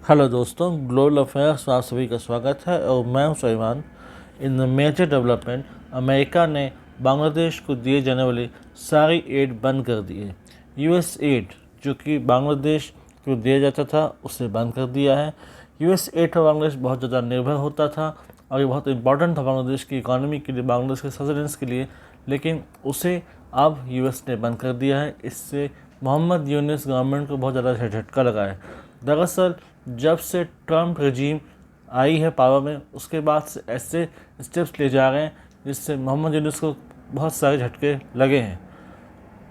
Hello दोस्तों, global affairs में आप सभी का स्वागत है और मैं हूं Suleman. In the major development, America ने बांग्लादेश को दिए जाने वाली सारी एड बंद कर दी है। यूएस एड जो कि बांग्लादेश को दिया जाता था उसे बंद कर दिया है। यूएस एड पर बांग्लादेश बहुत ज़्यादा निर्भर होता था और ये बहुत इंपॉर्टेंट था बांग्लादेश की इकॉनमी के लिए, बांग्लादेश के सस्टेनेंस के लिए, लेकिन उसे अब यूएस ने बंद कर दिया है। इससे मोहम्मद यूनुस गवर्नमेंट को बहुत ज़्यादा झटका लगा है। दरअसल जब से ट्रम्प रजीम आई है पावर में, उसके बाद से ऐसे स्टेप्स ले जा रहे हैं जिससे मोहम्मद यूनुस को बहुत सारे झटके लगे हैं।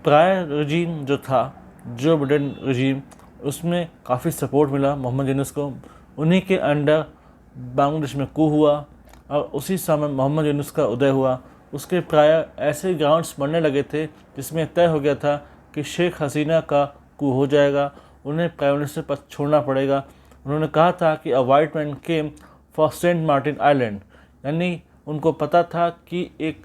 प्रायर रजीम जो था, जो बिडेन रजीम, उसमें काफ़ी सपोर्ट मिला मोहम्मद यूनुस को। उन्हीं के अंडर बांग्लादेश में कू हुआ और उसी समय मोहम्मद यूनुस का उदय हुआ। उसके प्रायर ऐसे ग्राउंड्स बनने लगे थे जिसमें तय हो गया था कि शेख हसीना का कू हो जाएगा, उन्हें प्राइम मिनिस्टर पद छोड़ना पड़ेगा। उन्होंने कहा था कि a white man came for Saint Martin island, यानी उनको पता था कि एक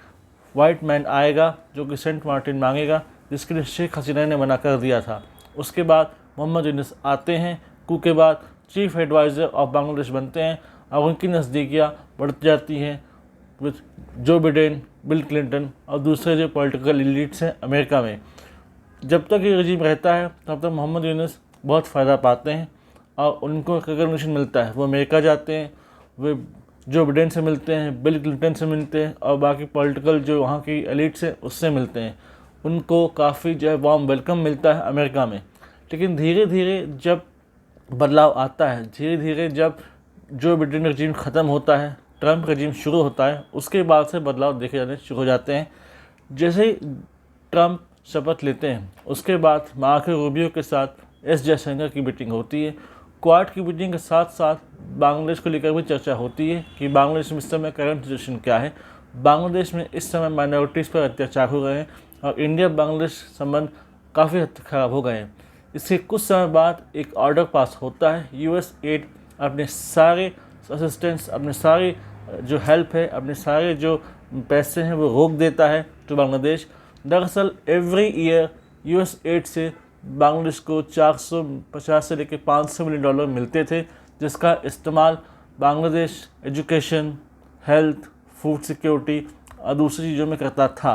वाइट मैन आएगा जो कि सेंट मार्टिन मांगेगा, जिसके लिए शेख हसीना ने मना कर दिया था। उसके बाद मोहम्मद यूनुस आते हैं, कू के बाद चीफ एडवाइज़र ऑफ बांग्लादेश बनते हैं और उनकी नज़दीकियाँ बढ़ती जाती हैं with Joe Biden, bill Clinton और दूसरे जो पॉलिटिकल एलिट्स हैं अमेरिका में। जब तक ये रजीम रहता है तब तक मोहम्मद यूनुस बहुत फ़ायदा पाते हैं और उनको रिकग्निशन मिलता है। वो अमेरिका जाते हैं, वे जो बिडेन से मिलते हैं, बिल क्लिंटन से मिलते हैं और बाकी पॉलिटिकल जो वहाँ की एलिट्स हैं उससे मिलते हैं। उनको काफ़ी जो है वार्म वेलकम मिलता है अमेरिका में। लेकिन धीरे धीरे जब बदलाव आता है, धीरे धीरे जब जो बिडेन रजीम ख़त्म होता है, ट्रम्प रजीम शुरू होता है, उसके बाद से बदलाव देखे जाने शुरू हो जाते हैं। जैसे ही ट्रम्प शपथ लेते हैं उसके बाद मार्को रूबियो के साथ एस जयशंकर की मीटिंग होती है। क्वाड की मीटिंग के साथ साथ बांग्लादेश को लेकर भी चर्चा होती है कि बांग्लादेश में इस समय करंट सिचुएशन क्या है। बांग्लादेश में इस समय माइनॉरिटीज़ पर अत्याचार हो रहे हैं और इंडिया बांग्लादेश संबंध काफ़ी हद तक खराब हो गए हैं। इसके कुछ समय बाद एक ऑर्डर पास होता है। यूएस एड अपने सारे असिस्टेंस, अपने सारे जो हेल्प है, अपने सारे जो पैसे हैं वो रोक देता है टू बांग्लादेश। दरअसल एवरी ईयर यूएस एड से बांग्लादेश को 450 से लेकर $500 मिलियन मिलते थे, जिसका इस्तेमाल Bangladesh education, health, food security और दूसरी चीज़ों में करता था।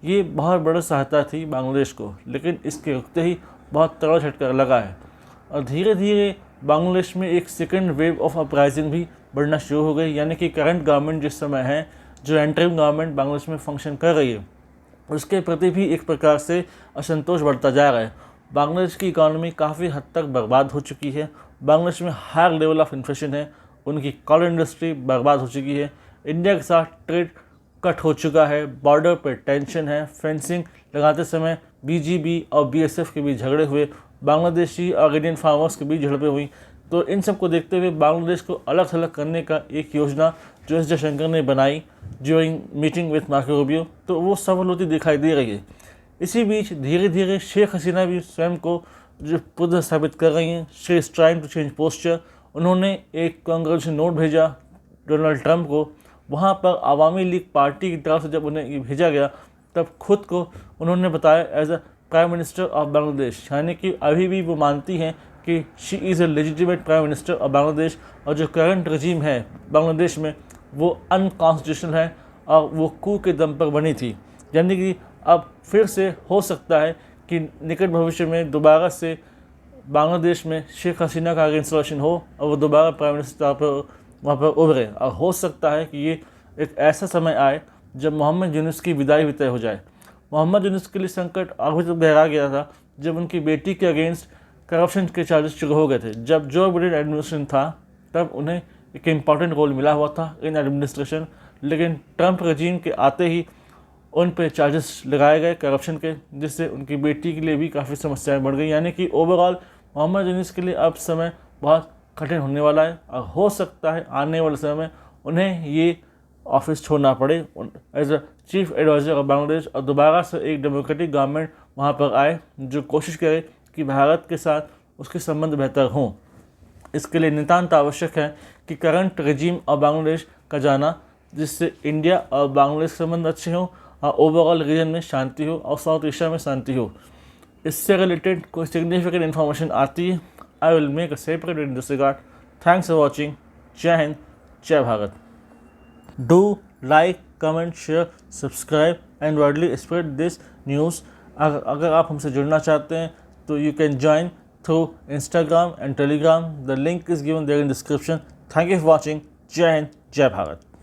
ये बहुत बड़ी सहायता थी बांग्लादेश को, लेकिन इसके रुकते ही बहुत तगड़ा झटका लगा है और धीरे धीरे बांग्लादेश में एक सेकेंड वेव ऑफ अपराइजिंग भी बढ़ना शुरू हो गई। यानी कि करंट गवर्नमेंट जिस समय है, जो एंटरिम गवर्नमेंट बांग्लादेश में फंक्शन कर रही है, उसके प्रति भी एक प्रकार से असंतोष बढ़ता जा रहा है। बांग्लादेश की इकॉनमी काफ़ी हद तक बर्बाद हो चुकी है। बांग्लादेश में हायर लेवल ऑफ इन्फ्लेशन है, उनकी कॉल इंडस्ट्री बर्बाद हो चुकी है, इंडिया के साथ ट्रेड कट हो चुका है, बॉर्डर पर टेंशन है, फेंसिंग लगाते समय बीजीबी और बीएसएफ के बीच झगड़े हुए, बांग्लादेशी और इंडियन फार्मर्स के बीच झड़पें हुई। तो इन सब को देखते हुए बांग्लादेश को अलग थलग करने का एक योजना जो एस जयशंकर ने बनाई during meeting with Marco Rubio, तो वो सफल होती दिखाई दे रही है। इसी बीच धीरे धीरे शेख हसीना भी स्वयं को जो पुनः स्थापित कर रही हैं। She is trying to change posture. उन्होंने एक कांग्रेचुलेशन नोट भेजा डोनाल्ड ट्रंप को। वहाँ पर आवामी लीग पार्टी की तरफ से जब उन्हें ये भेजा गया तब खुद को उन्होंने बताया as a prime minister of Bangladesh, यानी कि अभी भी वो मानती हैं कि she is a legitimate prime minister of Bangladesh और जो करंट रजीम है बांग्लादेश में वो अनकॉन्स्टिट्यूशनल है और वो कू के दम पर बनी थी। यानी कि अब फिर से हो सकता है कि निकट भविष्य में दोबारा से बांग्लादेश में शेख हसीना का इंस्टॉलेशन हो और वो दोबारा प्राइम मिनिस्टर पर वहाँ पर उभरे। और हो सकता है कि ये एक ऐसा समय आए जब मोहम्मद यूनुस की विदाई भी तय हो जाए। मोहम्मद यूनुस के लिए संकट अभी तक गहरा गया था जब उनकी बेटी के अगेंस्ट करप्शन के चार्जेस शुरू हो गए थे। जब जो बिडेन एडमिनिस्ट्रेशन था तब उन्हें एक इम्पॉर्टेंट रोल मिला हुआ था इन एडमिनिस्ट्रेशन, लेकिन ट्रंप रजीम के आते ही उन पर चार्जेस लगाए गए करप्शन के, जिससे उनकी बेटी के लिए भी काफ़ी समस्याएं बढ़ गई। यानी कि ओवरऑल मोहम्मद यूनुस के लिए अब समय बहुत कठिन होने वाला है और हो सकता है आने वाले समय में उन्हें ये ऑफिस छोड़ना पड़े as a chief adviser of Bangladesh और दोबारा से एक डेमोक्रेटिक गवर्नमेंट वहाँ पर आए जो कोशिश करे कि भारत के साथ उसके संबंध बेहतर हों। इसके लिए नितांत आवश्यक है कि करंट रजीम और बांग्लादेश का जाना, जिससे इंडिया और बांग्लादेश के संबंध अच्छे हों और ओवरऑल रीजन में शांति हो और साउथ एशिया में शांति हो। इससे रिलेटेड कोई सिग्निफिकेंट इन्फॉर्मेशन आती है I will make a separate video in this regard. Thanks for watching. Jai Hind, Jai Bharat. Do like, comment, share, subscribe and widely spread this news. अगर आप हमसे जुड़ना चाहते हैं तो you can join through Instagram and Telegram. The link is given there in description. Thank you for watching. Jai Hind, Jai Bharat.